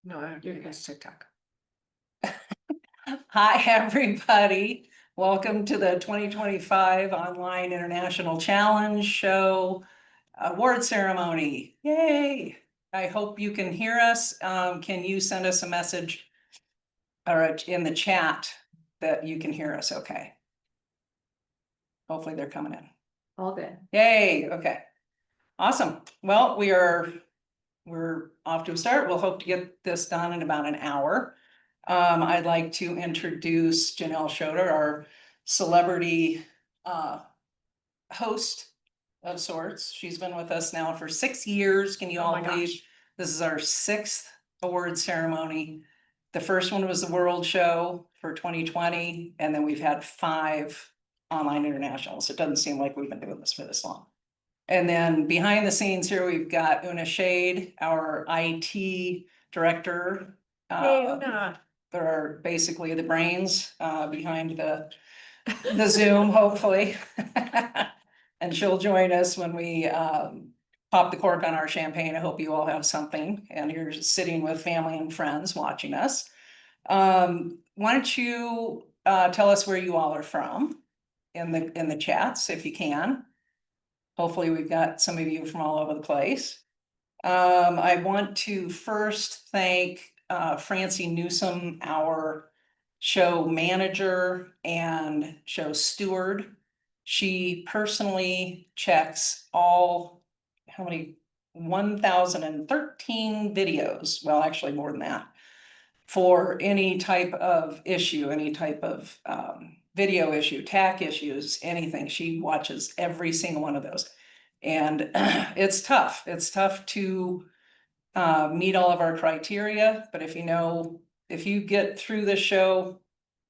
No, I don't think it's TikTok. Hi, everybody. Welcome to the 2025 Online International Challenge Show award ceremony. Yay. I hope you can hear us. Can you send us a message or in the chat that you can hear us okay? Hopefully they're coming in. All good. Yay. Okay. Awesome. Well, we're off to a start. We'll hope to get this done in about an hour. I'd like to introduce Janelle Schroeder, our celebrity host of sorts. She's been with us now for 6 years. Can you Oh all my believe gosh. this is our 6th award ceremony? The first one was the World Show for 2020, and then we've had 5 online internationals. It doesn't seem like we've been doing this for this long. And then behind the scenes here, we've got Una Shade, our IT director. Hey, Una. They're basically the brains behind the Zoom, hopefully. And she'll join us when we pop the cork on our champagne. I hope you all have something and you're sitting with family and friends watching us. Why don't you tell us where you all are from in the chats if you can. Hopefully we've got some of you from all over the place. I want to first thank Francie Newsom, our show manager and show steward. She personally checks all, how many, 1,013 videos, well, actually more than that, for any type of issue, any type of video issue, TAC issues, anything. She watches every single one of those. And it's tough. It's tough to meet all of our criteria, but if you get through this show,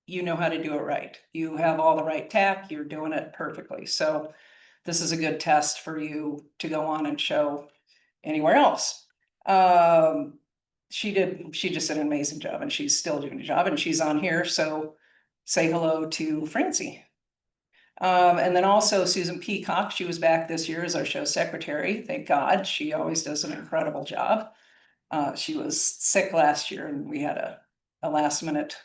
you know how to do it right. You have all the right tack, you're doing it perfectly. So this is a good test for you to go on and show anywhere else. She just did an amazing job and she's still doing a job and she's on here. So say hello to Francie. And then also Susan Peacock, she was back this year as our show secretary. Thank God, she always does an incredible job. She was sick last year and we had a last minute,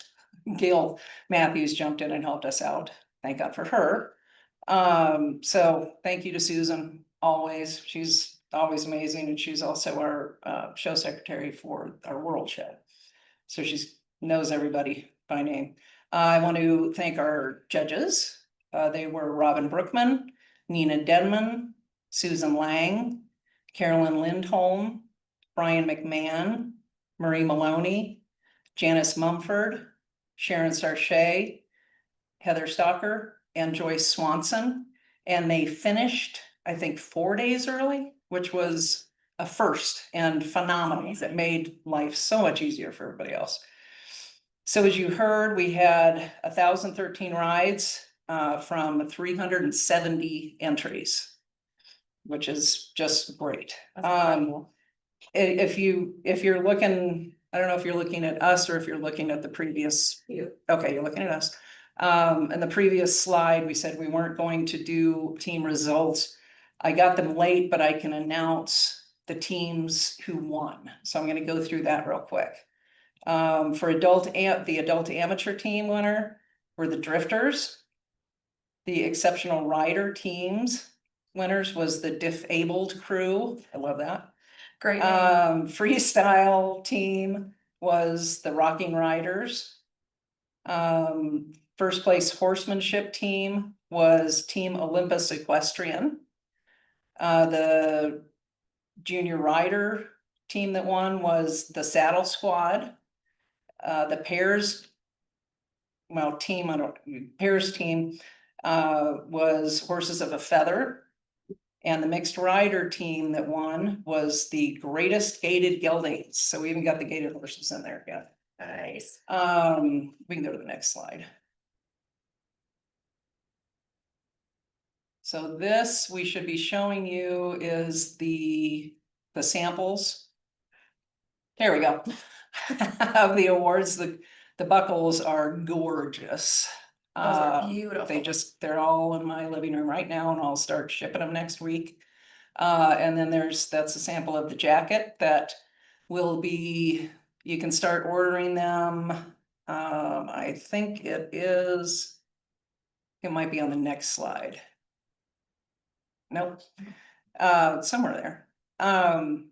Gail Matthews jumped in and helped us out. Thank God for her. So thank you to Susan, always. She's always amazing and she's also our show secretary for our World Show. So she knows everybody by name. I want to thank our judges. They were Robin Brookman, Nina Denman, Susan Lang, Carolyn Lindholm, Brian McMahon, Marie Maloney, Janice Mumford, Sharon Sarche, Heather Stalker, and Joyce Swanson. And they finished, I think, 4 days early, which was a first and phenomenal. That made life so much easier for everybody else. So as you heard, we had 1,013 rides from 370 entries, which is just great. If you're looking, I don't know if you're looking at us or if you're looking at the previous. Okay, you're looking at us. In the previous slide, we said we weren't going to do team results. I got them late, but I can announce the teams who won. So I'm going to go through that real quick. For the adult amateur team winner were the Drifters. The exceptional rider teams winners was the Disabled Crew. I love that. Great. Freestyle team was the Rocking Riders. First place horsemanship team was Team Olympus Equestrian. The junior rider team that won was the Saddle Squad. The pairs, well, pairs team was Horses of a Feather. And the mixed rider team that won was the Greatest Gaited Geldings. So we even got the gaited horses in there. Yeah. Nice. We can go to the next slide. So this we should be showing you is the samples. Here we go. Of the awards. The buckles are gorgeous. Those are beautiful. They're all in my living room right now and I'll start shipping them next week. And then that's a sample of the jacket that will be You can start ordering them. I think it might be on the next slide. Nope, somewhere there.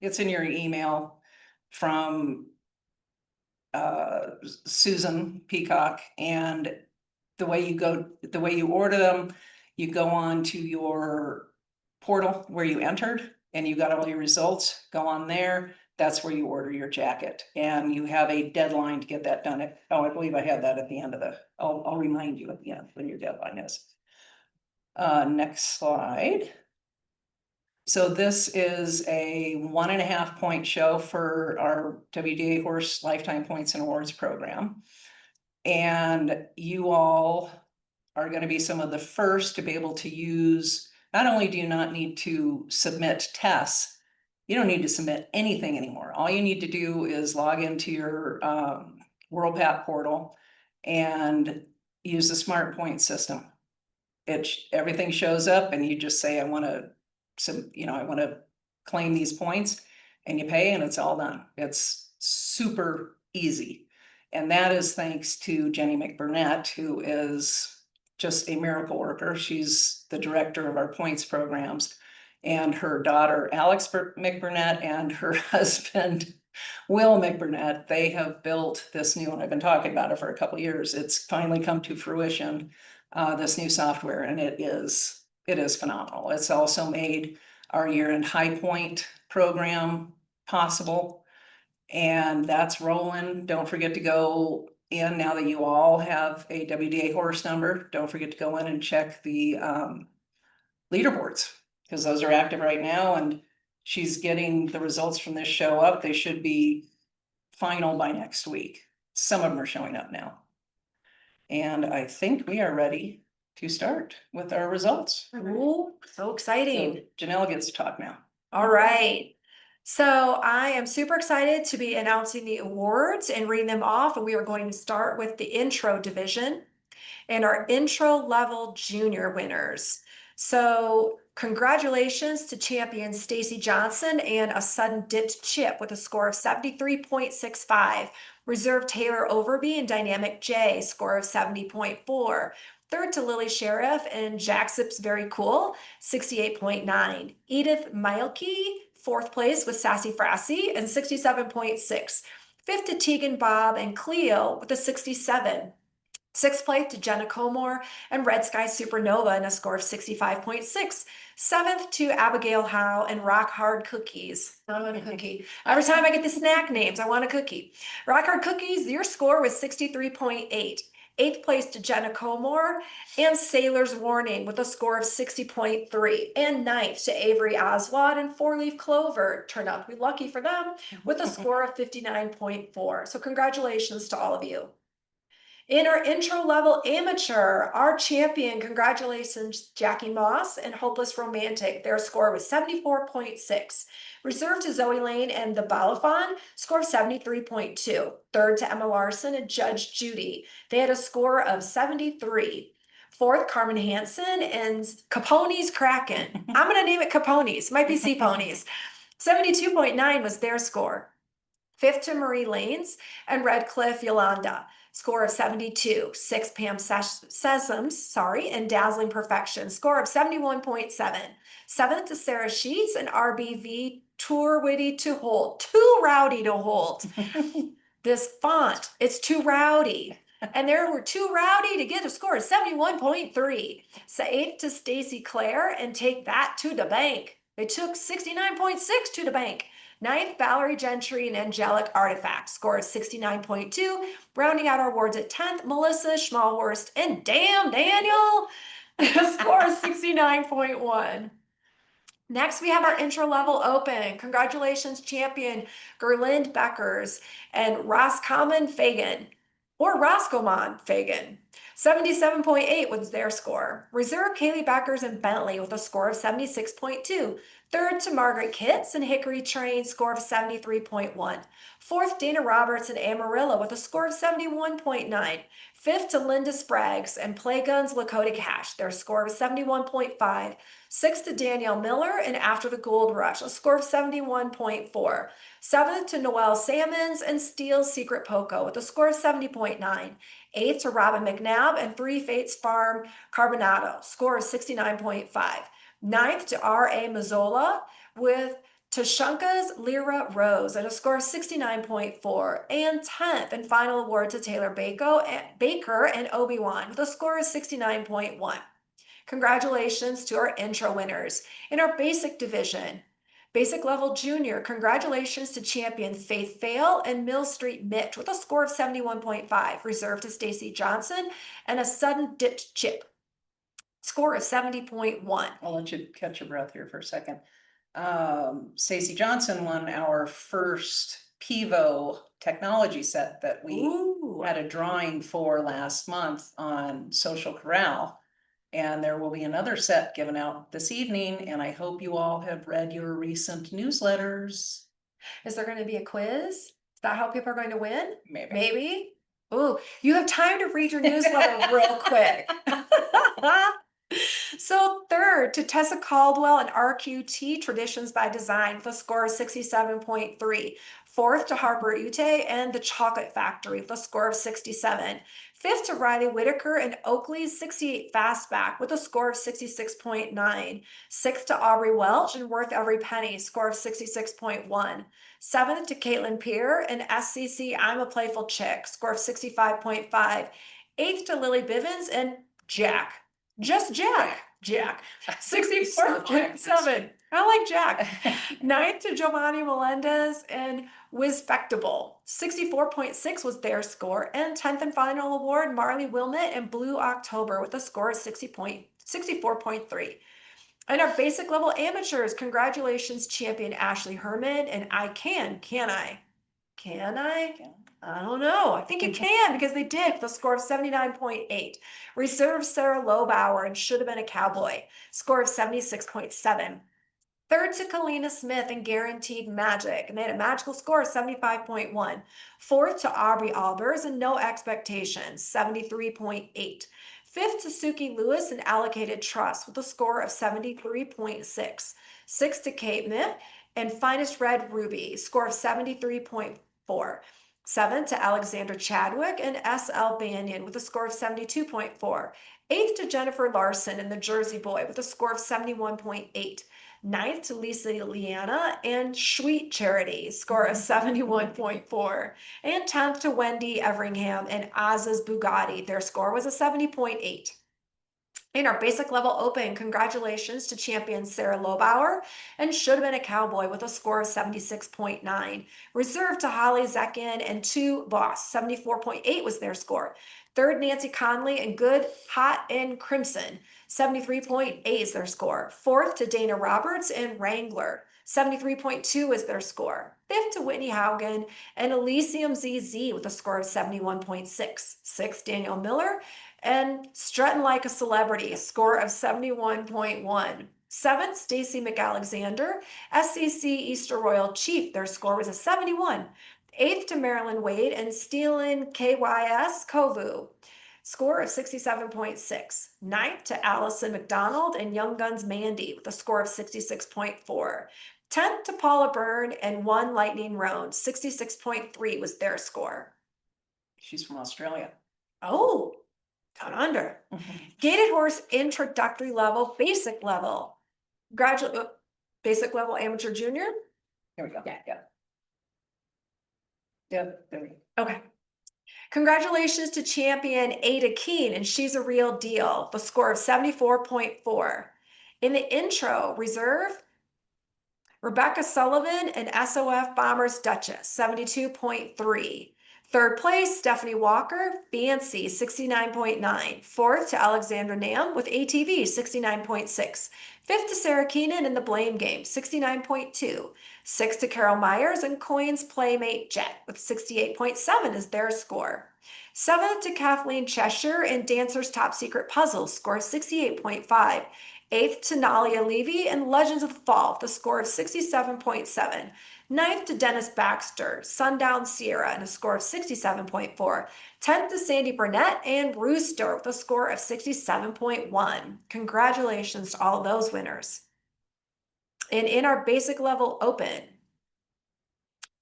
It's in your email from Susan Peacock, and the way you order them, you go on to your portal where you entered and you got all your results, go on there. That's where you order your jacket, and you have a deadline to get that done. I believe I have that at the end of I'll remind you at the end when your deadline is. Next slide. So this is a 1.5 point show for our WDA Horse Lifetime Points and Awards program. And you all are going to be some of the first to be able to use, not only do you not need to submit tests, you don't need to submit anything anymore. All you need to do is log into your WorldPat portal and use the Smart Point system. Everything shows up and you just say, I want to claim these points, and you pay and it's all done. It's super easy. And that is thanks to Jenny McBurnett, who is just a miracle worker. She's the director of our points programs, and her daughter, Alex McBurnett, and her husband, Will McBurnett, they have built this new, and I've been talking about it for a couple of years. It's finally come to fruition, this new software, and it is phenomenal. It's also made our year-end high point program possible. And that's rolling. Don't forget to go in, now that you all have a WDA horse number, don't forget to go in and check the leaderboards, because those are active right now, and she's getting the results from this show up. They should be final by next week. Some of them are showing up now. And I think we are ready to start with our results. Ooh, so exciting. So Janelle gets to talk now. All right. So I am super excited to be announcing the awards and reading them off. And we are going to start with the intro division and our intro level junior winners. So congratulations to champion Stacy Johnson and a sudden dipped chip with a score of 73.65. Reserve Taylor Overby and Dynamic J, score of 70.4. Third to Lily Sheriff and Jack Zips Very Cool, 68.9. Edith Mielke, fourth place with Sassy Frassy and 67.6. Fifth to Tegan Bob and Cleo with a 67. Sixth place to Jenna Comore and Red Sky Supernova and a score of 65.6. Seventh to Abigail Howe and Rock Hard Cookies. I want a cookie. Every time I get the snack names, I want a cookie. Rock Hard Cookies, your score was 63.8. Eighth place to Jenna Comore and Sailor's Warning with a score of 60.3. And ninth to Avery Oswald and Four Leaf Clover. Turned out to be lucky for them with a score of 59.4. So congratulations to all of you. In our intro level amateur, our champion, congratulations, Jackie Moss and Hopeless Romantic. Their score was 74.6. Reserved to Zoe Lane and the Balafon, score of 73.2. Third to Emma Larson and Judge Judy. They had a score of 73. Fourth, Carmen Hansen and Capone's Kraken. I'm going to name it Capone's, might be Sea Ponies. 72.9 was their score. Fifth to Marie Lanes and Redcliffe Yolanda. Score of 72. Sixth, Pam Sesams, and Dazzling Perfection. Score of 71.7. Seventh to Sarah Sheets and RBV Too Witty to Hold. Too rowdy to hold. This font, it's too rowdy. And there were too rowdy to get a score of 71.3. So eighth to Stacy Claire and Take That to the Bank. They took 69.6 to the bank. Ninth, Valerie Gentry and Angelic Artifact, score of 69.2. Rounding out our awards at 10th, Melissa Schmalhorst and Damn Daniel, score of 69.1. Next, we have our intro level open. Congratulations, champion Gerlind Beckers and Roscommon Fagan, or Roscommon Fagan. 77.8 was their score. Reserve Kaylee Beckers and Bentley with a score of 76.2. Third to Margaret Kitts and Hickory Train, score of 73.1. Fourth, Dana Roberts and Amarillo with a score of 71.9. Fifth to Linda Spraggs and Playguns Lakota Cash, their score of 71.5. Sixth to Danielle Miller and After the Gold Rush, a score of 71.4. Seventh to Noelle Salmons and Steel Secret Poco with a score of 70.9. Eighth to Robin McNabb and Three Fates Farm Carbonado, score of 69.5. Ninth to R.A. Mazzola with Tashunka's Lyra Rose at a score of 69.4. And 10th and final award to Taylor Baker and Obi-Wan with a score of 69.1. Congratulations to our intro winners. In our basic division, basic level junior, congratulations to champion Faith Fail and Mill Street Mitch with a score of 71.5, reserved to Stacy Johnson and a sudden ditch chip, score of 70.1. I'll let you catch your breath here for a second. Stacy Johnson won our first Pivo technology set that we had a drawing for last month on Social Corral. And there will be another set given out this evening, and I hope you all have read your recent newsletters. Is there going to be a quiz? Is that how people are going to win? Maybe. Maybe. Oh, you have time to read your newsletter real quick. So third to Tessa Caldwell and RQT Traditions by Design with a score of 67.3. Fourth to Harper Ute and the Chocolate Factory with a score of 67. Fifth to Riley Whitaker and Oakley's 68 Fastback with a score of 66.9. Sixth to Aubrey Welch and Worth Every Penny, score of 66.1. Seventh to Caitlin Peer and SCC I'm a Playful Chick, score of 65.5. Eighth to Lily Bivens and Jack. Just Jack. 64.7. I like Jack. Ninth to Giovanni Melendez and Wispectable. 64.6 was their score. And 10th and final award, Marley Wilmot and Blue October with a score of 64.3. And our basic level amateurs, congratulations, champion Ashley Herman. And I can I? Can I? I don't know. I think you can because they did with a score of 79.8. Reserve Sarah Lobauer and Should Have Been a Cowboy, score of 76.7. Third to Kalina Smith and Guaranteed Magic, and they had a magical score of 75.1. Fourth to Aubrey Albers and No Expectations, 73.8. Fifth to Suki Lewis and Allocated Trust with a score of 73.6. Sixth to Kate Myth and Finest Red Ruby, score of 73.4. Seventh to Alexander Chadwick and S.L. Banyan with a score of 72.4. Eighth to Jennifer Larson and the Jersey Boy with a score of 71.8. Ninth to Lisa Liana and Sweet Charity, score of 71.4. And 10th to Wendy Everingham and Oz's Bugatti. Their score was a 70.8. In our basic level open, congratulations to champion Sarah Lobauer and Should Have Been a Cowboy with a score of 76.9. Reserved to Holly Zekin and Two Boss, 74.8 was their score. Third, Nancy Conley and Good Hot and Crimson, 73.8 is their score. Fourth to Dana Roberts and Wrangler, 73.2 is their score. Fifth to Whitney Haugen and Elysium ZZ with a score of 71.6. Sixth, Daniel Miller and Strutting Like a Celebrity, a score of 71.1. Seventh, Stacy McAlexander, SCC Easter Royal Chief, their score was a 71. Eighth to Marilyn Wade and Steelin KYS Kovu, score of 67.6. Ninth to Allison McDonald and Young Guns Mandy with a score of 66.4. 10th to Paula Byrne and One Lightning Roan, 66.3 was their score. She's from Australia. Oh, down under. Gated horse introductory level, basic level, graduate, basic level amateur junior. Here we go. Yeah. Yep, there we go. Okay. Congratulations to champion Ada Keen, and she's a real deal. The score of 74.4. In the intro, reserve, Rebecca Sullivan and SOF Bombers Duchess, 72.3. Third place, Stephanie Walker, Fancy, 69.9. Fourth to Alexandra Nam with ATV, 69.6. Fifth to Sarah Keenan in the Blame Game, 69.2. Sixth to Carol Myers and Coins Playmate Jet with 68.7 is their score. Seventh to Kathleen Cheshire in Dancer's Top Secret Puzzle, score 68.5. Eighth to Nalia Levy in Legends of the Fall, with a score of 67.7. Ninth to Dennis Baxter, Sundown Sierra, and a score of 67.4. 10th to Sandy Burnett and Rooster with a score of 67.1. Congratulations to all of those winners. And in our basic level open,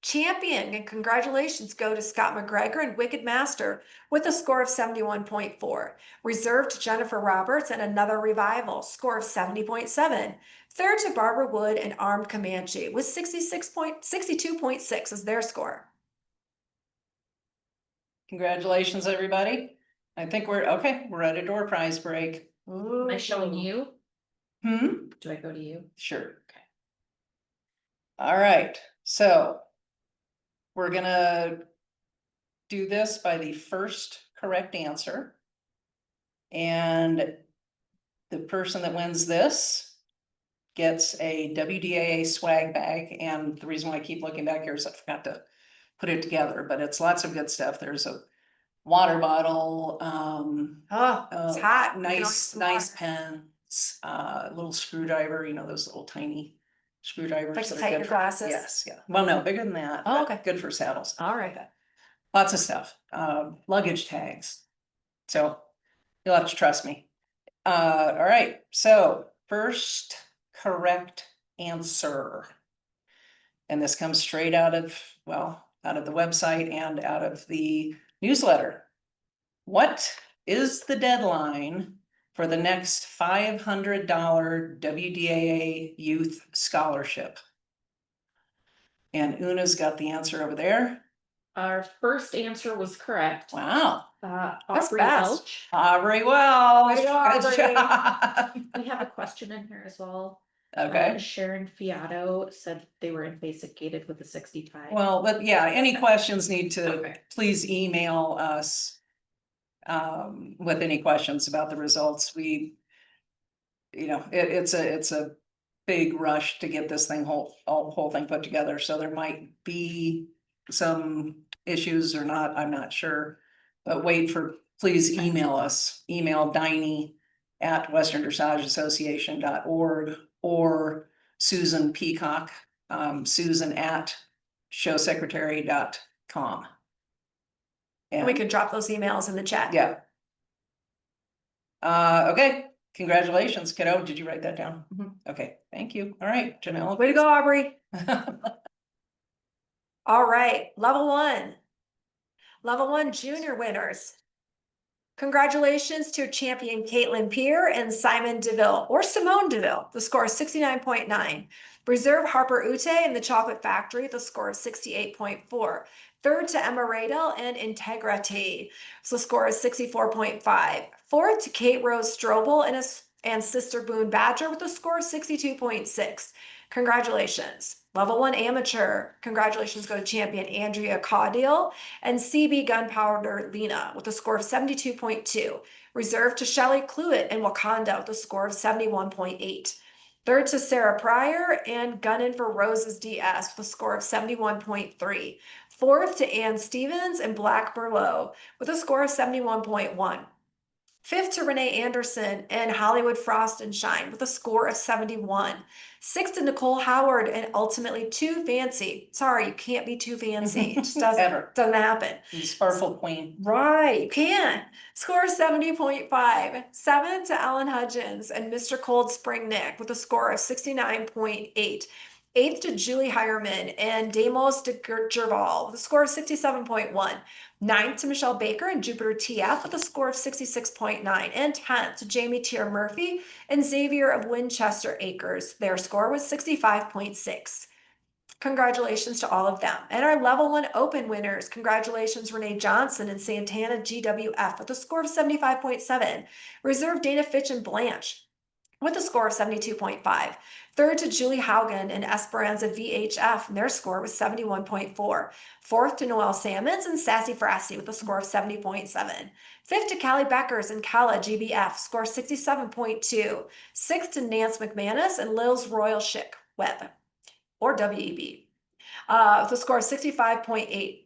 champion and congratulations go to Scott McGregor and Wicked Master with a score of 71.4. Reserved to Jennifer Roberts and Another Revival, score of 70.7. Third to Barbara Wood and Armed Comanche with 62.6 is their score. Congratulations, everybody. I think we're okay. We're at a door prize break. Am I showing you? Hmm? Do I go to you? Sure. Okay. All right, so we're gonna do this by the first correct answer. And the person that wins this gets a WDAA swag bag. And the reason why I keep looking back here is I forgot to put it together, but it's lots of good stuff. There's a water bottle, Oh, it's hot. We can always nice, use nice more. pens, little screwdriver, you know, those little tiny screwdrivers. Like to that are tighten good your for- glasses? Yes, yeah. Well, no, bigger than that. Oh, but okay. Good for saddles. All right. Lots of stuff, luggage tags. So you'll have to trust me. All right, so first correct answer. And this comes straight out of, well, out of the website and out of the newsletter. What is the deadline for the next $500 WDAA Youth Scholarship? And Una's got the answer over there. Our first answer was correct. Wow, That's Aubrey fast. Welch. Aubrey Welch, Way to go, good Aubrey. job. We have a question in here as well. Okay. Sharon Fiato said they were in basic gated with a 65. Well, but yeah, any questions need to, Okay. please email us. With any questions about the results, we. You know, it's a big rush to get this thing whole thing put together, so there might be some issues or not, I'm not sure. But please email us, email Diney@westerndressageassociation.org or Susan Peacock, Susan@showsecretary.com. And we can drop those emails in the chat. Yeah. Okay, congratulations, kiddo. Did you write that down? Mhm. Okay, thank you. All right, Janelle. Way to go, Aubrey. go. All right, level one. Level one junior winners. Congratulations to champion Caitlin Peer and Simon DeVille, or Simone DeVille. The score is 69.9. Reserve Harper Ute and the Chocolate Factory, the score of 68.4. Third to Emma Radel and Integrity. So the score is 64.5. Fourth to Kate Rose Strobel and Sister Boone Badger with a score of 62.6. Congratulations. Level one amateur. Congratulations go to champion Andrea Caudill and CB Gunpowder Lena with a score of 72.2. Reserved to Shelley Cluett and Wakanda with a score of 71.8. Third to Sarah Pryor and Gunnin for Roses DS with a score of 71.3. Fourth to Ann Stevens and Black Berlow with a score of 71.1. Fifth to Renee Anderson and Hollywood Frost and Shine with a score of 71. Sixth to Nicole Howard and ultimately Too Fancy. Sorry, you can't be too fancy. It just Ever. doesn't happen. The Sparkle Queen. Right, you can. Score 70.5. Seventh to Alan Hudgens and Mr. Cold Spring Nick with a score of 69.8. Eighth to Julie Hireman and Damos de Gerval with a score of 67.1. Ninth to Michelle Baker and Jupiter TF with a score of 66.9. And 10th to Jamie Tier Murphy and Xavier of Winchester Acres. Their score was 65.6. Congratulations to all of them. And our level one open winners, congratulations Renee Johnson and Santana GWF with a score of 75.7. Reserve Dana Fitch and Blanche with a score of 72.5. Third to Julie Haugen in Esperanza VHF, and their score was 71.4. Fourth to Noelle Salmons and Sassy Frassy with a score of 70.7. Fifth to Callie Beckers and Kala GBF, score 67.2. Sixth to Nance McManus and Lil's Royal Schick Web, or WEB, with a score of 65.8.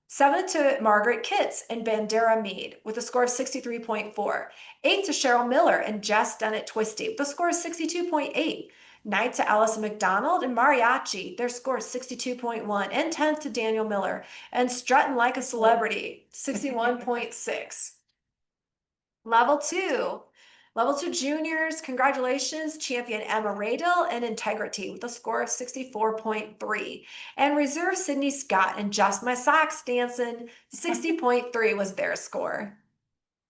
Seventh to Margaret Kitts and Bandera Mead with a score of 63.4. Eighth to Cheryl Miller and Jess Dennett Twisty with a score of 62.8. Ninth to Allison McDonald and Mariachi, their score is 62.1. And 10th to Daniel Miller and Strutting Like a Celebrity, 61.6. Level two juniors, congratulations, champion Emma Radel and Integrity with a score of 64.3. And reserve Sydney Scott and Just My Socks Dancing, 60.3 was their score.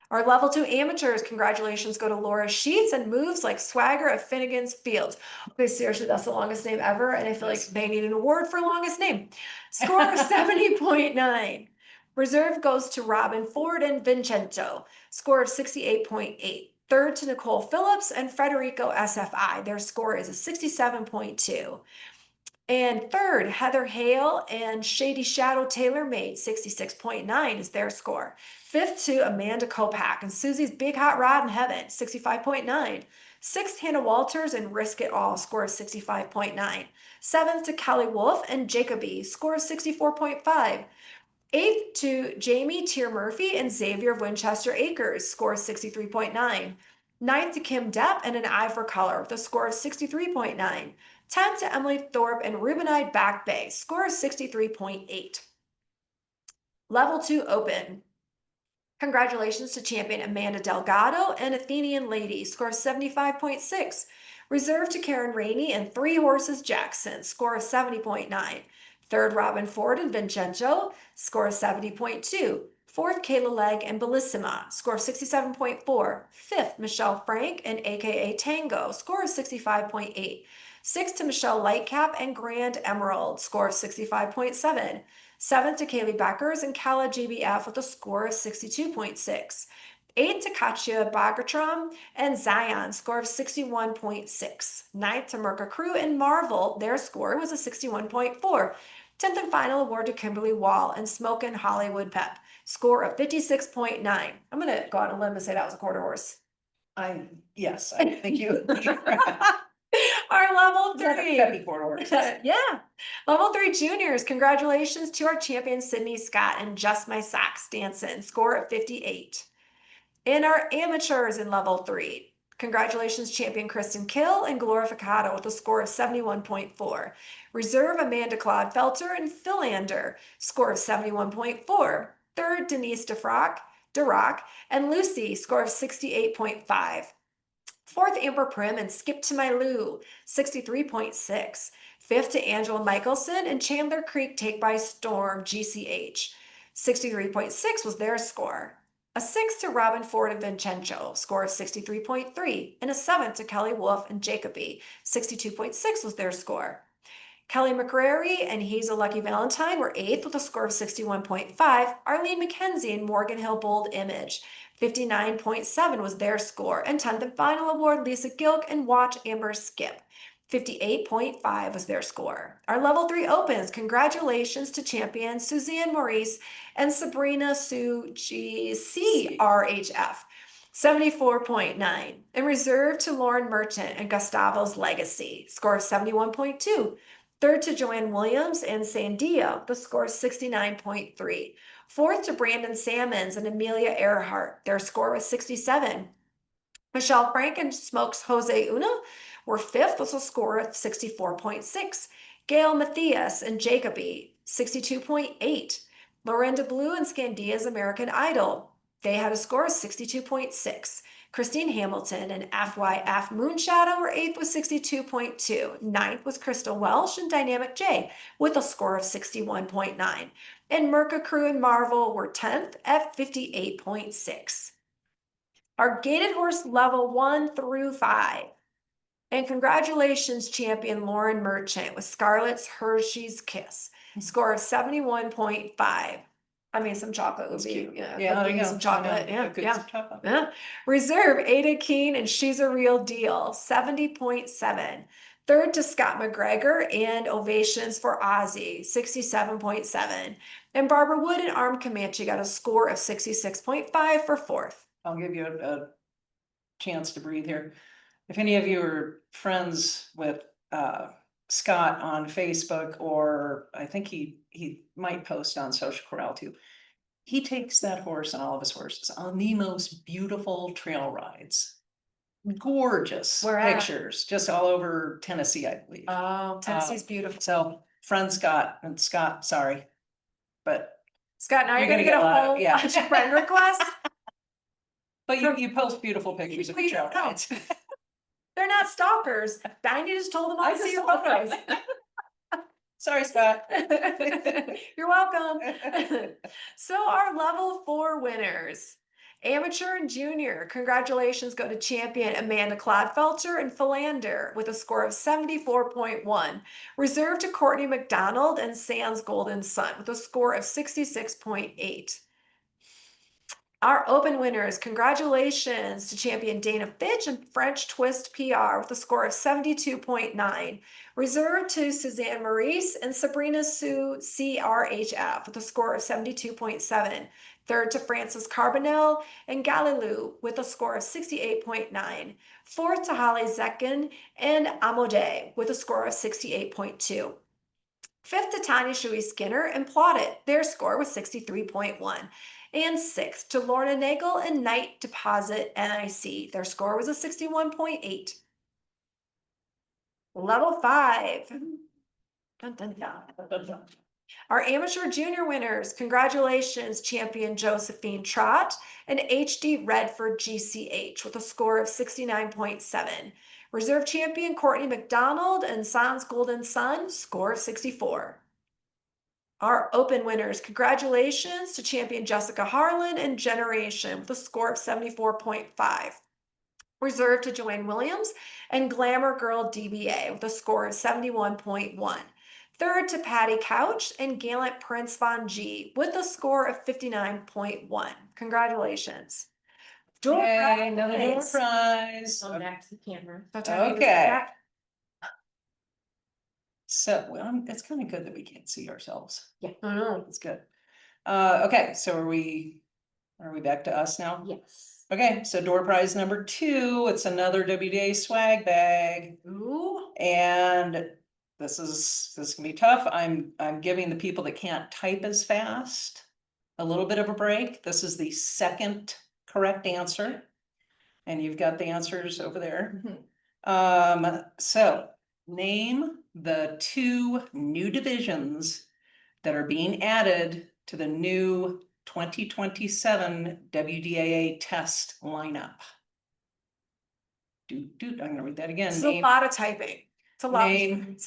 Our level two amateurs, congratulations go to Laura Sheets and Moves Like Swagger of Finnegan's Fields. Okay, seriously, that's the longest name ever, and I feel like they need an award for longest name. Score of 70.9. Reserve goes to Robin Ford and Vincenzo, score of 68.8. Third to Nicole Phillips and Federico SFI, their score is a 67.2. And third, Heather Hale and Shady Shadow Taylor Made, 66.9 is their score. Fifth to Amanda Kopak and Susie's Big Hot Rod in Heaven, 65.9. Sixth, Hannah Walters and Risk It All, score of 65.9. Seventh to Kelly Wolf and Jacoby, score of 64.5. Eighth to Jamie Tier Murphy and Xavier of Winchester Acres, score of 63.9. Ninth to Kim Depp and An Eye for Color with a score of 63.9. 10th to Emily Thorpe and Rubinide Back Bay, score of 63.8. Level 2 open. Congratulations to champion Amanda Delgado and Athenian Lady, score of 75.6. Reserved to Karen Rainey and Three Horses Jackson, score of 70.9. Third, Robin Ford and Vincenzo, score of 70.2. Fourth, Kayla Legg and Bellissima, score of 67.4. Fifth, Michelle Frank and AKA Tango, score of 65.8. Sixth to Michelle Lightcap and Grand Emerald, score of 65.7. Seventh to Kaylee Beckers and Kala GBF with a score of 62.6. Eighth to Katya Bagatram and Zion, score of 61.6. Ninth to Merca Crew and Marvel, their score was a 61.4. 10th and final award to Kimberly Wall and Smokin' Hollywood Pep, score of 56.9. I'm going to go out on a limb and say that was a quarter horse. Yes, I think you. Our level three. Peppy quarter horses. Yeah. Level 3 juniors, congratulations to our champion Sydney Scott and Just My Socks Dancing, score of 58. In our amateurs in level 3, congratulations champion Kristen Kill and Glorificado with a score of 71.4. Reserve Amanda Claude Felter and Philander, score of 71.4. Third, Denise DeRock and Lucy, score of 68.5. Fourth, Amber Prim and Skip to My Lou, 63.6. Fifth to Angela Michelson and Chandler Creek Take by Storm, GCH, 63.6 was their score. A sixth to Robin Ford and Vincenzo, score of 63.3. And a seventh to Kelly Wolf and Jacoby, 62.6 was their score. Kelly McCrary and Hazel Lucky Valentine were eighth with a score of 61.5. Arlene McKenzie and Morgan Hill Bold Image, 59.7 was their score. And 10th and final award, Lisa Gilk and Watch Amber Skip, 58.5 was their score. Our level 3 opens, congratulations to champions Suzanne Maurice and Sabrina Suji CRHF, 74.9. And reserved to Lauren Merchant and Gustavo's Legacy, score of 71.2. Third to Joanne Williams and Sandia, the score is 69.3. Fourth to Brandon Salmons and Amelia Earhart, their score was 67. Michelle Frank and Smokes Jose Una were fifth with a score of 64.6. Gail Matthias and Jacoby, 62.8. Lorinda Blue and Scandia's American Idol, they had a score of 62.6. Christine Hamilton and FYF Moonshadow were eighth with 62.2. Ninth was Crystal Welsh and Dynamic J with a score of 61.9. And Merca Crew and Marvel were 10th at 58.6. Our gated horse level 1 through 5. And congratulations, champion Lauren Merchant with Scarlett's Hershey's Kiss, score of 71.5. I mean, some chocolate would That's be, cute. yeah, Yeah, there you cookies go. and I know. chocolate, yeah, Cookies yeah. and chocolate. Yeah. Reserve Ada Keen and She's a Real Deal, 70.7. Third to Scott McGregor and Ovations for Ozzy, 67.7. And Barbara Wood and Armed Comanche got a score of 66.5 for fourth. I'll give you a chance to breathe here. If any of you are friends with Scott on Facebook, or I think he might post on Social Corral too. He takes that horse and all of his horses on the most beautiful trail rides. Gorgeous Where at? pictures, just all over Tennessee, I believe. Oh, Tennessee's beautiful. So friend Scott, and Scott, sorry, but Scott, now you're You're gonna gonna get get a a lot of- whole yeah. bunch of friend requests. you post beautiful pictures of your trail No. rides. They're not stalkers. Dinah just told them all to see your photos. Sorry, Scott. You're welcome. So our level 4 winners, amateur and junior, congratulations go to champion Amanda Clodfelter and Philander with a score of 74.1. Reserved to Courtney McDonald and Sands Golden Sun with a score of 66.8. Our open winners, congratulations to champion Dana Fitch and French Twist PR with a score of 72.9. Reserved to Suzanne Maurice and Sabrina Sue CRHF with a score of 72.7. Third to Frances Carbonell and Galileu with a score of 68.9. Fourth to Holly Zekin and Amode with a score of 68.2. Fifth to Tanya Shui Skinner and Plaudit. Their score was 63.1. And sixth to Lorna Nagel and Knight Deposit NIC. Their score was a 61.8. Level 5. Dun, dun, dun. Our amateur junior winners, congratulations, champion Josephine Trott and HD Redford GCH with a score of 69.7. Reserve champion Courtney McDonald and Sans Golden Sun, score of 64. Our open winners, congratulations to champion Jessica Harlan and Generation with a score of 74.5. Reserved to Joanne Williams and Glamour Girl DBA with a score of 71.1. Third to Patty Couch and Gallant Prince Von G with a score of 59.1. Congratulations. Door Yay, another door prize. prize. Come back to the camera. Okay. So, well, it's kind of good that we can't see ourselves. It's good. Okay, so are we back to us now? Yes. Okay, so door prize number 2, it's another WDA swag bag. Ooh. And this can be tough. I'm giving the people that can't type as fast a little bit of a break. This is the second correct answer. And you've got the answers over there. So name the 2 new divisions that are being added to the new 2027 WDAA test lineup. I'm gonna read that again. It's a lot of typing. It's a lot. Name.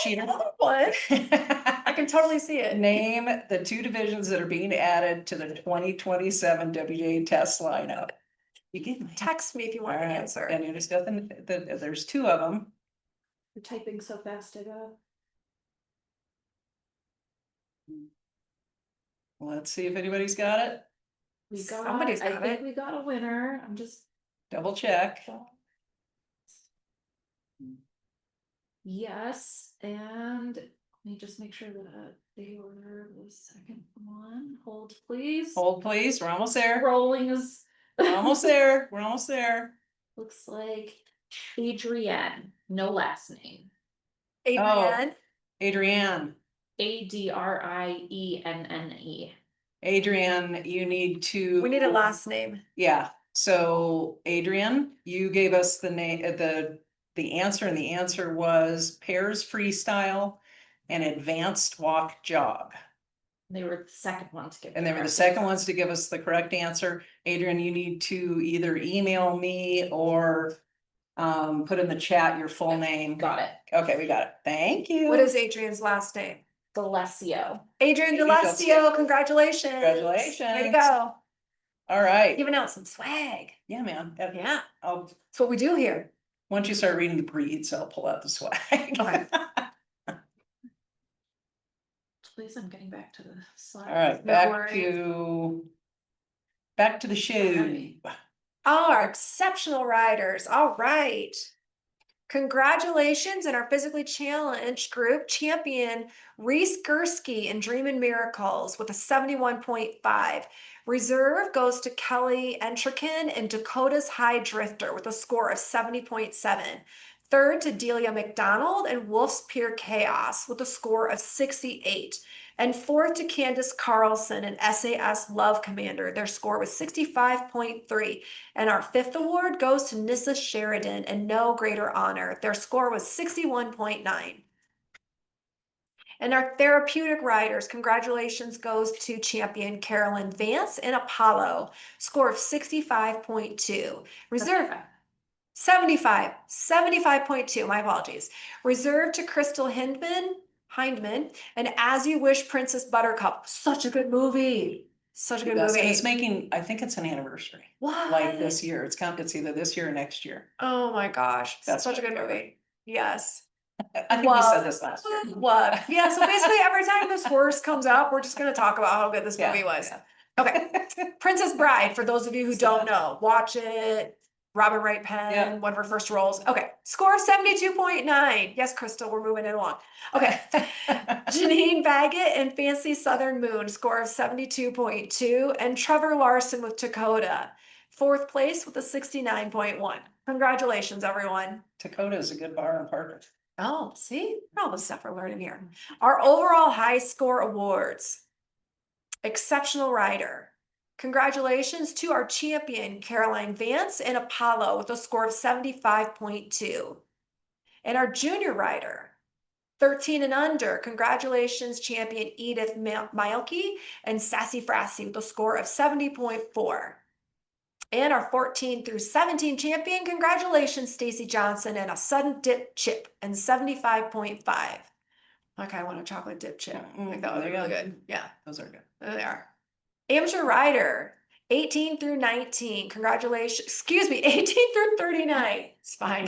Cheater. Another one. I can totally see it. Name the 2 divisions that are being added to the 2027 WDA test lineup. You can Text me if you want an answer. And there's nothing, there's 2 of them. You're typing so fast, I got. Let's see if anybody's got it. Somebody's I got think it. we got a winner. I'm just. Double check. Yes, and let me just make sure that they were the second one. Hold, please. Hold please, we're almost there. Rolling is. We're almost there. We're almost there. Looks like Adrienne, no last name. Adrienne. Adrienne. Adrienne. Adrienne, you need to. We need a last name. Yeah, so Adrienne, you gave us the name, the answer, and the answer was Pairs Freestyle and Advanced Walk Jog. They were the second one to give. And they were the second ones to give us the correct answer. Adrienne, you need to either email me or put in the chat your full name. Got it. Okay, we got it. Thank you. What is Adrienne's last name? Delesio. Adrienne There you go. Delesio, congratulations. Congratulations. Way to go. All right. Giving out some swag. Yeah, man. Yeah, I'll, that's what we do here. once you start reading the breeds, I'll pull out the swag. Okay. please. I'm getting back to the slide. All right, No back worries. to the show. Alrighty. Oh, our exceptional riders. All right. Congratulations in our physically challenged group champion Reese Gursky in Dreamin' Miracles with a 71.5. Reserve goes to Kelly Entrikin and Dakota's High Drifter with a score of 70.7. Third to Delia McDonald and Wolf's Pure Chaos with a score of 68. And fourth to Candace Carlson and SAS Love Commander. Their score was 65.3. And our fifth award goes to Nissa Sheridan and No Greater Honor. Their score was 61.9. And our therapeutic riders, congratulations goes to champion Carolyn Vance and Apollo, score of 65.2. Reserve 75.2, my apologies. Reserved to Crystal Hindman, and As You Wish Princess Buttercup. Such a good movie. Such a good Yes, movie. and it's making, I think it's an anniversary, What? like this year. It's either this year or next year. Oh my gosh, That's such a what good I remember. movie. Yes. I think we said this last year. Love. Yeah, so basically every time this horse comes up, we're just gonna talk about how good this Yeah, movie was. yeah. Okay. Princess Bride, for those of you who don't know, watch it. Robin Wright Penn, Yeah. one of her first roles. Okay, score 72.9. Yes, Crystal, we're moving it along. Okay. Janine Baggett and Fancy Southern Moon, score of 72.2. And Trevor Larson with Dakota, fourth place with a 69.1. Congratulations, everyone. Dakota is a good bar in Parker. Oh, see, all the stuff we're learning here. Our overall high score awards. Exceptional rider. Congratulations to our champion, Caroline Vance and Apollo with a score of 75.2. And our junior rider, 13 and under, congratulations, champion Edith Mielke and Sassy Frassy with a score of 70.4. And our 14 through 17 champion, congratulations, Stacy Johnson and a sudden dip chip and 75.5. Okay, I want a chocolate dip chip. I think that would be really good. Yeah, Those are good. there they are. Amateur rider, 18 through 19. Congratulations. Excuse me, 18 through 39. It's fine.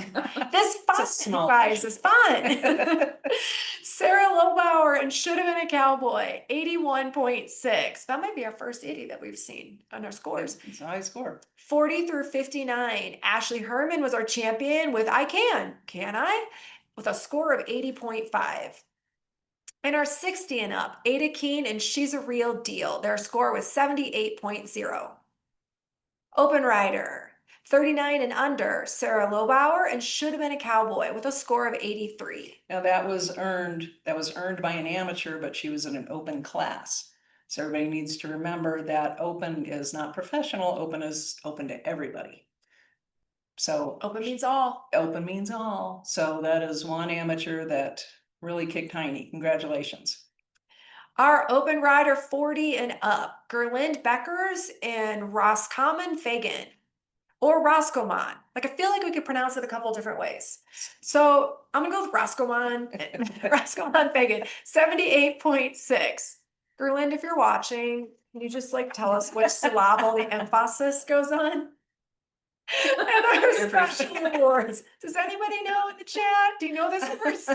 This fun, It's a small guys, is fun. Sarah Lobauer and Should Have Been a Cowboy, 81.6. That might be our first 80 that we've seen on our scores. It's a high score. 40 through 59. Ashley Herman was our champion with I Can I? With a score of 80.5. And our 60 and up, Ada Keen and She's a Real Deal. Their score was 78.0. Open Rider, 39 and under, Sarah Lobauer and Should Have Been a Cowboy with a score of 83. Now that was earned by an amateur, but she was in an open class. So everybody needs to remember that open is not professional, open is open to everybody. So Open means all. open means all. So that is one amateur that really kicked tiny. Congratulations. Our Open Rider 40 and up, Gerlind Beckers and Roscommon Fagan. Or Roscommon. Like, I feel like we could pronounce it a couple different ways. So I'm gonna go with Roscommon, Roscommon Fagan, 78.6. Gerlind, if you're watching, can you just like tell us which syllable the emphasis goes on? And our special awards. Does anybody know in the chat? Do you know this horse?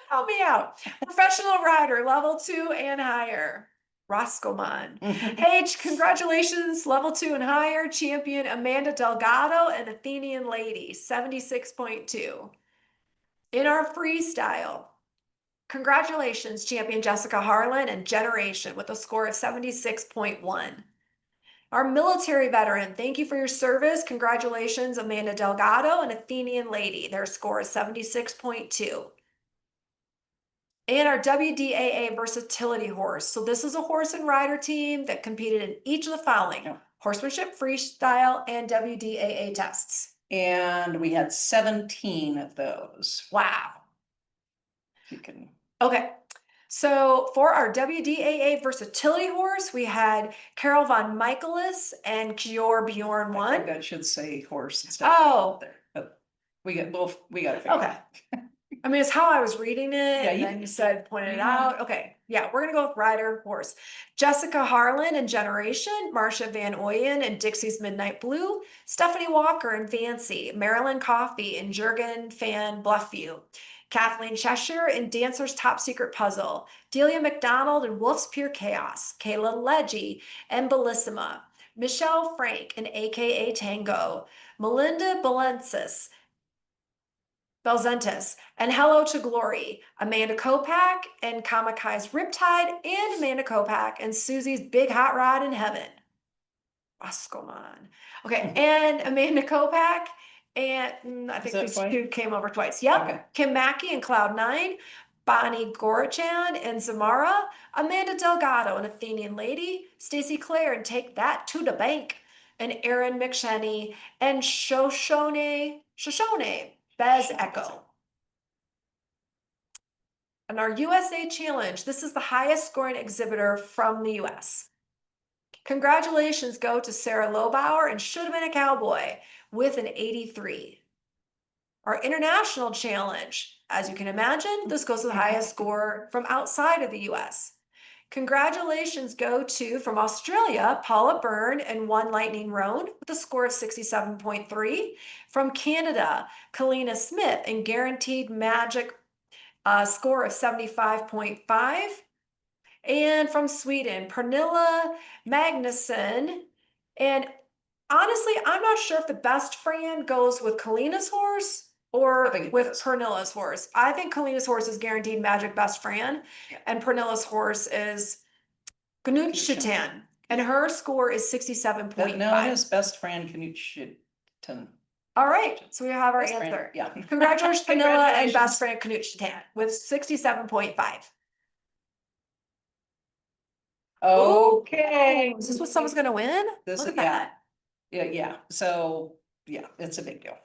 Help me out. Professional rider, level 2 and higher. Roscommon. Hey, congratulations, level 2 and higher, champion Amanda Delgado and Athenian Lady, 76.2. In our freestyle, congratulations, champion Jessica Harlan and Generation with a score of 76.1. Our military veteran, thank you for your service. Congratulations, Amanda Delgado and Athenian Lady. Their score is 76.2. And our WDAA versatility horse. So this is a horse and rider team that competed in each of the following: horsemanship, freestyle, and WDAA tests. And we had 17 of those. Wow. If you can. Okay. So for our WDAA versatility horse, we had Carol von Michaelis and Kjor Bjorn I think one. that should say horse instead Oh, of there. But we got to figure okay. I mean, it's how I was reading it, and you- then you said, pointed it out. Okay, yeah, we're gonna go with rider, horse. Jessica Harlan and Generation, Marcia Van Oyen and Dixie's Midnight Blue, Stephanie Walker and Fancy, Marilyn Coffey and Jurgen Fan Bluffview, Kathleen Cheshire in Dancer's Top Secret Puzzle, Delia McDonald in Wolf's Pure Chaos, Kayla Leggy and Bellissima, Michelle Frank in AKA Tango, Melinda Belzentis, and Hello to Glory, Amanda Kopak and Kamikai's Riptide, and Amanda Kopak and Susie's Big Hot Rod in Heaven. Oscoman. Okay, and Amanda Kopak, and I think that these twice? two came over twice. Yep. Okay. Kim Mackey and Cloud9, Bonnie Gorachan and Zamara, Amanda Delgado and Athenian Lady, Stacy Clare and Take That to the Bank, and Erin McShenny and Shoshone Bez Echo. And our USA Challenge, this is the highest scoring exhibitor from the US. Congratulations go to Sarah Lobauer and Should Have Been a Cowboy with an 83. Our International Challenge, as you can imagine, this goes to the highest score from outside of the US. Congratulations go to, from Australia, Paula Byrne and One Lightning Roan with a score of 67.3. From Canada, Kalina Smith and Guaranteed Magic score of 75.5. And from Sweden, Pernilla Magnusson. And honestly, I'm not sure if the best Fran goes with Kalina's horse or with Pernilla's horse. I think Kalina's horse is Guaranteed Magic Best Fran, and Pernilla's horse is Knutschatan, and her score is 67.5. No, it is Best Fran Knutschatan. All right, so we have our Best answer. Fran, yeah. Congratulations, Pernilla and Best Fran Knutschatan with 67.5. Okay. Is this what someone's gonna win? Look at that. Yeah, so, yeah, it's a big deal.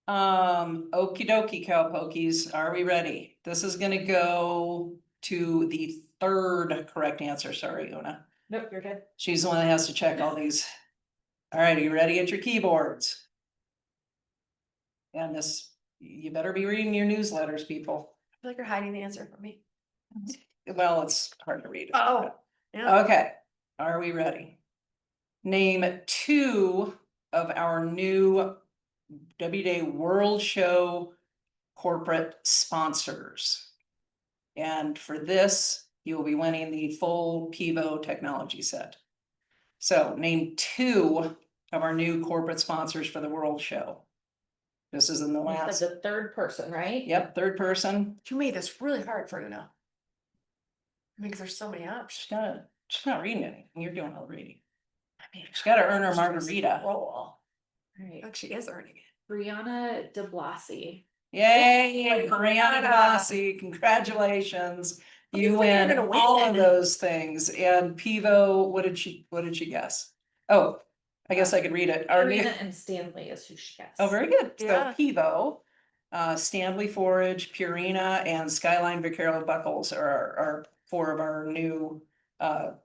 Okie dokie, cowpokies, are we ready? This is gonna go to the third correct answer, sorry, Una. Nope, you're good. She's the one that has to check all these. All right, are you ready at your keyboards? And this, you better be reading your newsletters, people. I feel like you're hiding the answer from me. Well, it's hard to read. Oh, yeah. Okay, are we ready? Name two of our new WDAA World Show corporate sponsors. And for this, you will be winning the full Pivo technology set. So name two of our new corporate sponsors for the World Show. This is in the You said last, the third person, right? yep, third person. You made this really hard for Una. I mean, 'cause there's so many options. She's not reading anything. You're doing all the reading. I mean, She's got to earn her she's margarita. roll. Right. Like she is earning it. Brianna DeBlasi. Yay, Oh, Brianna Brianna. Bassi, congratulations. You think you're win gonna win. all of those things. And Pivo, what did she guess? Oh, I guess I could read it. Our new- Brianna and Stanley is who she guessed. Oh, very good. So Yeah. Pivo, Stanley Forage, Purina, and Skyline Vaquero Buckles are four of our new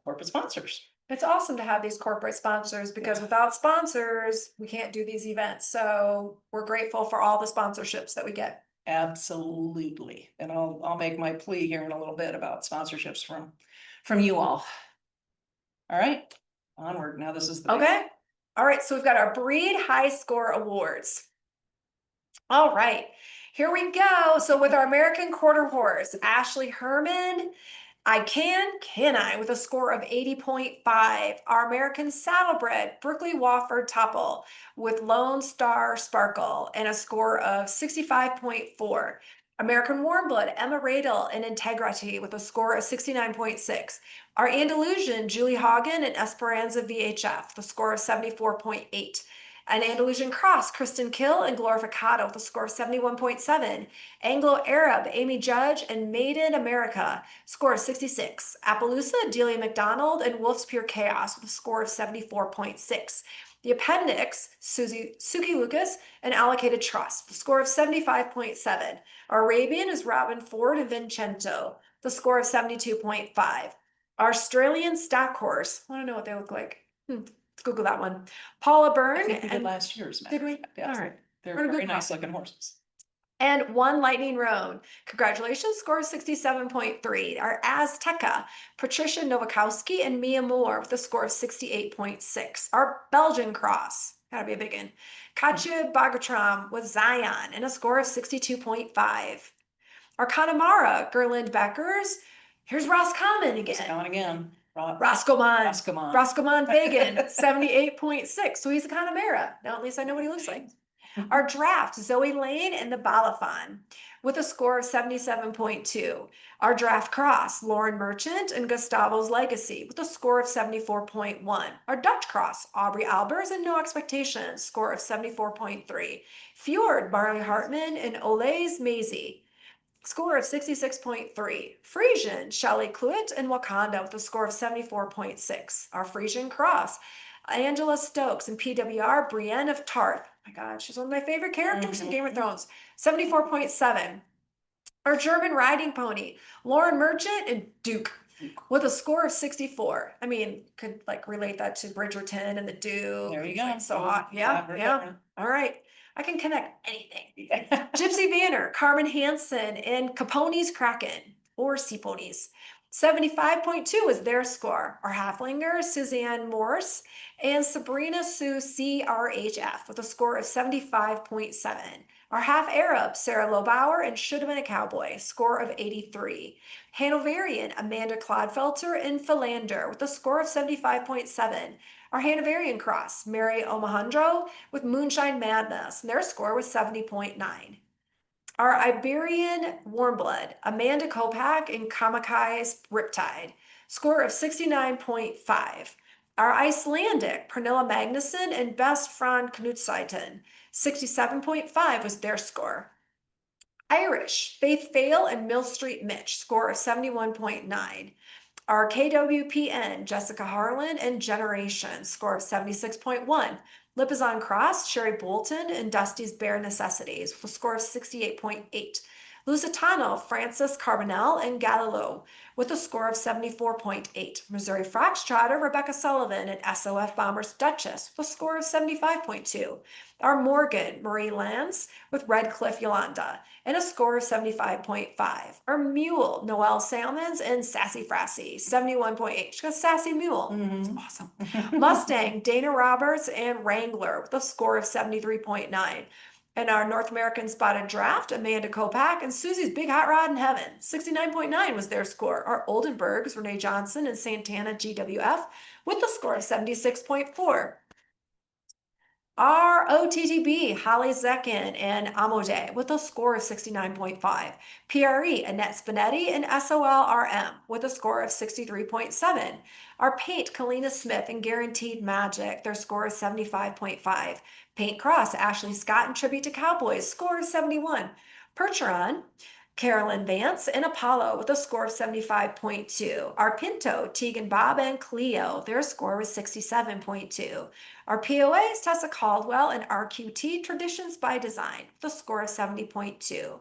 corporate sponsors. It's awesome to have these corporate sponsors because without sponsors, we can't do these events. So we're grateful for all the sponsorships that we get. Absolutely. And I'll make my plea here in a little bit about sponsorships from you all. All right, onward. Now this is the big- Okay. All right. So we've got our Breed High Score Awards. All right, here we go. So with our American Quarter Horse, Ashley Herman, can I, with a score of 80.5. Our American Saddlebred, Brookley Wofford Topple, with Lone Star Sparkle, and a score of 65.4. American Warmblood, Emma Radel, and Integrity, with a score of 69.6. Our Andalusian, Julie Hagen, and Esperanza VHF, the score of 74.8. An Andalusian Cross, Kristen Kill and Glorificado with a score of 71.7. Anglo-Arab, Amy Judge and Made in America, score of 66. Appaloosa, Delia McDonald and Wolf's Pure Chaos with a score of 74.6. The Appendix, Suki Lucas and Allocated Trust, the score of 75.7. Arabian is Robin Ford and Vincenzo, the score of 72.5. Our Australian Stock Horse, I don't know what they look like. Let's Google that one. Paula I Byrne. think we did last year's. Did we? Yeah, All right. they're We're in a very good nice spot. looking horses. And One Lightning Roan. Congratulations, score 67.3. Our Azteca, Patricia Nowakowski and Mia Moore with a score of 68.6. Our Belgian Cross, Gotta be a big one. Katya Bagatram with Zion and a score of 62.5. Our Connemara, Gerland Beckers. Here's Roscommon It's again. coming again. Roscommon. Roscommon. Roscommon Fagan, 78.6. So he's a Connemara. Now at least I know what he looks like. Our draft, Zoe Lane and the Balafon with a score of 77.2. Our draft cross, Lauren Merchant and Gustavo's Legacy with a score of 74.1. Our Dutch cross, Aubrey Albers and No Expectations, score of 74.3. Fjord, Barley Hartman and Ole's Maisie, score of 66.3. Frisian, Shelley Cluett and Wakanda with a score of 74.6. Our Frisian cross, Angela Stokes and PWR, Brienne of Tarth. Oh my God, she's one of my favorite characters in Game of Thrones. 74.7. Our German riding pony, Lauren Merchant and Duke with a score of 64. I mean, could like relate that to Bridgerton and the Duke. There you It's go. like so hot. Yeah, Favorite yeah. there. All right. I can connect anything. Yeah. Gypsy Vanner, Carmen Hansen, and Capone's Kraken or Sea Ponies. 75.2 is their score. Our Halflinger, Suzanne Morse, and Sabrina Sue CRHF with a score of 75.7. Our half Arab, Sarah Lobauer, and Should Have Been a Cowboy, score of 83. Hanoverian, Amanda Clodfelter and Philander with a score of 75.7. Our Hanoverian cross, Mary Omohandro with Moonshine Madness, and their score was 70.9. Our Iberian Warmblood, Amanda Kopak and Kamakai's Riptide, score of 69.5. Our Icelandic, Pernilla Magnuson and Best Fran Knutsaiten, 67.5 was their score. Irish, Faith Fail and Mill Street Mitch, score of 71.9. Our KWPN, Jessica Harlan and Generation, score of 76.1. Lipizan Cross, Sherry Bolton and Dusty's Bare Necessities with a score of 68.8. Lusitano, Francis Carbonell and Galileo with a score of 74.8. Missouri Foxtrotter, Rebecca Sullivan and SOF Bombers Duchess with a score of 75.2. Our Morgan, Marie Lance with Redcliffe Yolanda and a score of 75.5. Our Mule, Noelle Salmons and Sassy Frassy, 71.8. She got Sassy Mule. Mhm. Awesome. Mustang, Dana Roberts and Wrangler with a score of 73.9. And our North American Spotted Draft, Amanda Kopak and Susie's Big Hot Rod in Heaven, 69.9 was their score. Our Oldenburgs, Renee Johnson and Santana GWF with a score of 76.4. Our OTTB, Holly Zekin and Amode with a score of 69.5. PRE, Annette Spinetti and SOLRM with a score of 63.7. Our Paint, Kalina Smith and Guaranteed Magic, their score is 75.5. Paint Cross, Ashley Scott and Tribute to Cowboys, score of 71. Percheron, Carolyn Vance and Apollo with a score of 75.2. Our Pinto, Tegan Bob and Cleo, their score was 67.2. Our POA is Tessa Caldwell and RQT Traditions by Design with a score of 70.2.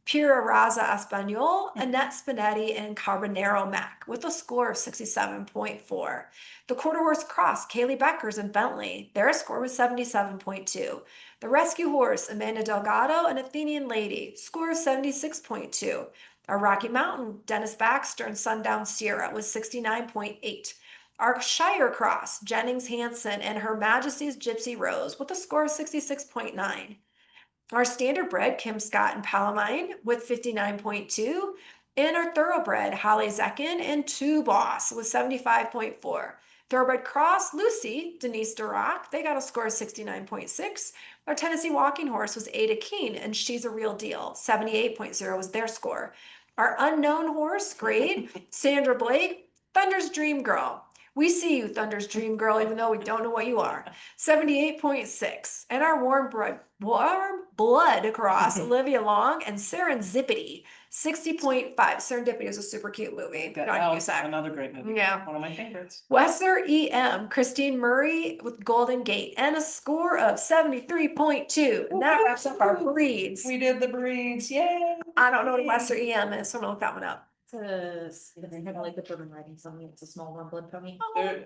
Pura Raza Espanol, Annette Spinetti, and Carbonero Mac with a score of 67.4. The Quarter Horse Cross, Kaylee Beckers and Bentley, their score was 77.2. The Rescue Horse, Amanda Delgado and Athenian Lady, score of 76.2. Our Rocky Mountain, Dennis Baxter and Sundown Sierra was 69.8. Our Shire Cross, Jennings Hansen and Her Majesty's Gypsy Rose with a score of 66.9. Our Standardbred, Kim Scott and Palamine with 59.2. And our Thoroughbred, Holly Zekin and Two Boss with 75.4. Thoroughbred Cross, Lucy, Denise Durock, they got a score of 69.6. Our Tennessee Walking Horse was Ada Keen and She's a Real Deal, 78.0 was their score. Our Unknown Horse, grade, Sandra Blake, Thunder's Dream Girl. We see you, Thunder's Dream Girl, even though we don't know what you are. 78.6. And our warm blood across Olivia Long and Serendipity, 60.5. Serendipity is a super cute movie. Another great movie. Yeah. One of my favorites. Wesser EM, Christine Murray with Golden Gate and a score of 73.2. And that wraps up our breeds. We did the breeds. Yay. I don't know what a Wesser EM is, so I'm gonna look that one up. It's they have like the bourbon riding something. It's a small warm blood pony.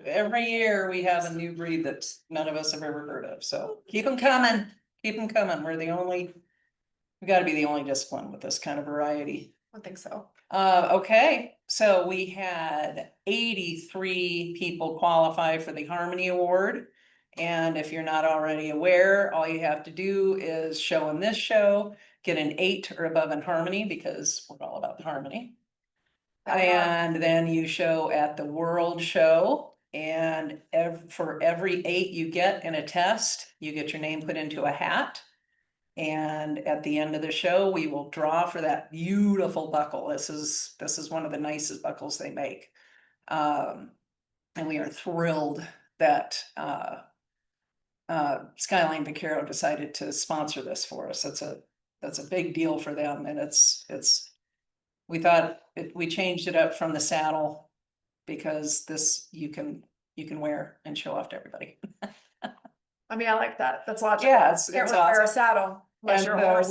Every year we have a new breed that none of us have ever heard of. So keep them coming. Keep them coming. We gotta be the only discipline with this kind of variety. I think so. Okay, so we had 83 people qualify for the Harmony Award. And if you're not already aware, all you have to do is show in this show, get an 8 or above in harmony, because we're all about harmony. There we are. And then you show at the World Show, and for every 8 you get in a test, you get your name put into a hat. And at the end of the show, we will draw for that beautiful buckle. This is one of the nicest buckles they make. And we are thrilled that Skyline Vaquero decided to sponsor this for us. That's a big deal for them, and we thought we changed it up from the saddle because this you can wear and show off to everybody. I mean, I like that. That's logical. Yeah, Can't it's really wear a awesome. saddle unless And you're a horse.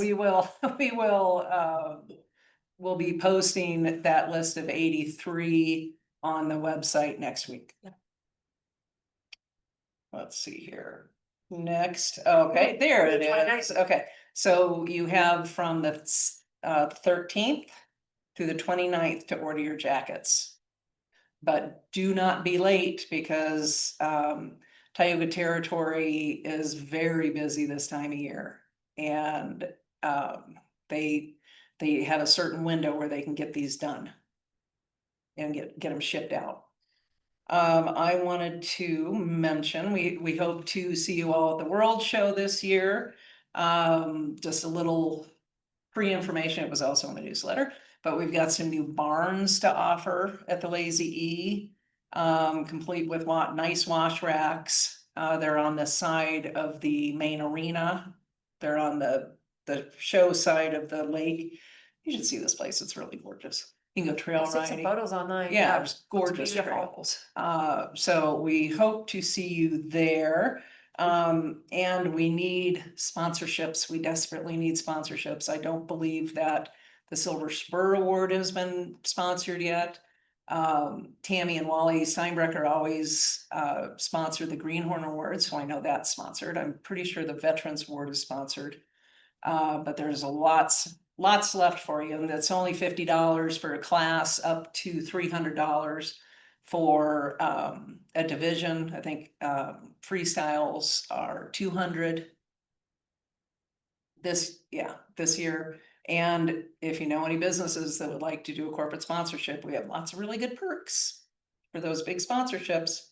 we'll be posting that list of 83 on the website next week. Yeah. Let's see here. Next, okay, there it is. Okay, so you have from the 13th through the 29th to order your jackets. But do not be late, because Tioga Territory is very busy this time of year. And they have a certain window where they can get these done and get them shipped out. I wanted to mention, we hope to see you all at the World Show this year. Just a little pre-information, it was also in the newsletter, but we've got some new barns to offer at the Lazy E. Complete with nice wash racks. They're on the side of the main arena. They're on the show side of the lake. You should see this place, it's really gorgeous. You can go trail I see some riding. photos online. Yeah, there's gorgeous beautiful. trails. So we hope to see you there. And we need sponsorships. We desperately need sponsorships. I don't believe that the Silver Spur Award has been sponsored yet. Tammy and Wally Steinbrecher always sponsor the Greenhorn Award, so I know that's sponsored. I'm pretty sure the Veterans Award is sponsored. But there's lots left for you, and that's only $50 for a class, up to $300 for a division. I think freestyles are 200 this year. And if you know any businesses that would like to do a corporate sponsorship, we have lots of really good perks for those big sponsorships.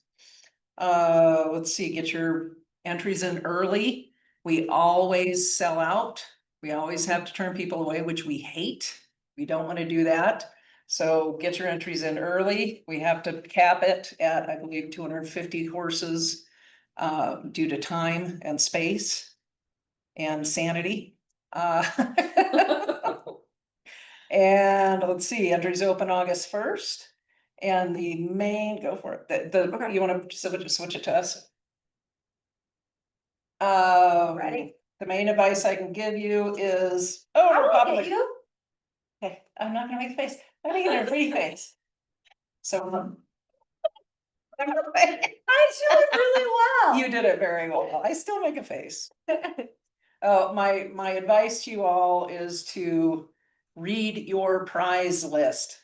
Let's see, get your entries in early. We always sell out. We always have to turn people away, which we hate. We don't want to do that. So get your entries in early. We have to cap it at, I believe, 250 horses due to time and space and sanity. And let's see, entries open August 1st. And the main, go for it. Okay. You want to switch it to us? Ready? The main advice I can give you is, I we're look popping at the- you. Okay, I'm not gonna make a face. I'm making a pretty face. So. I do it really well. You did it very well. I still make a face. My advice to you all is to read your prize list.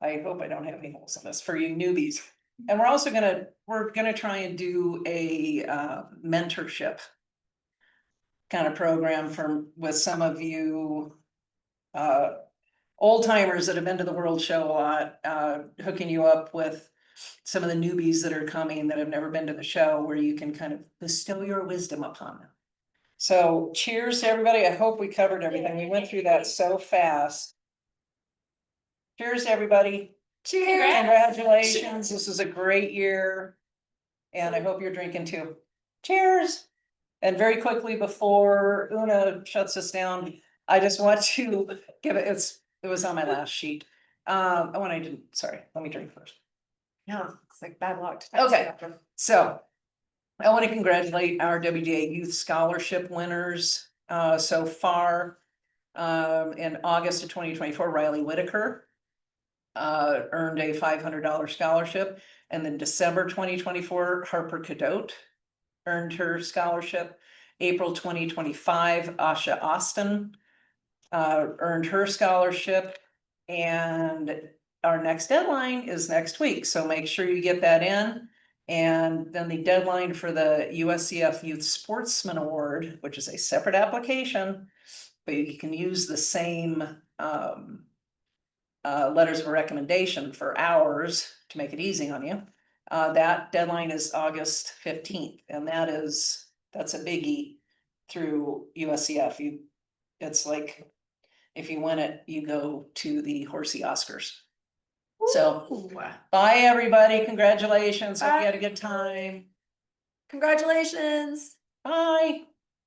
I hope I don't have any holes in this for you newbies. And we're gonna try and do a mentorship kind of program with some of you old timers that have been to the World Show a lot, hooking you up with some of the newbies that are coming that have never been to the show, where you can kind of bestow your wisdom upon them. So cheers to everybody. I hope we covered everything. We went through that so fast. Cheers, everybody. Cheers. Congratulations. This is a great year. And I hope you're drinking too. Cheers. And very quickly, before Una shuts us down, I just want to give it was on my last sheet. Sorry, let me drink first. Yeah, it's like bad luck. Okay. So I want to congratulate our WDAA Youth Scholarship winners so far. In August of 2024, Riley Whitaker earned a $500 scholarship. And then December 2024, Harper Cadote earned her scholarship. April 2025, Asha Austin earned her scholarship. And our next deadline is next week. So make sure you get that in. And then the deadline for the USCF Youth Sportsman Award, which is a separate application, but you can use the same letters of recommendation for hours to make it easy on you. That deadline is August 15th, and that's a biggie through USCF. It's like, if you win it, you go to the Horsey Oscars. So, Ooh, bye, everybody. Congratulations. Hope you had a good time. congratulations. Bye.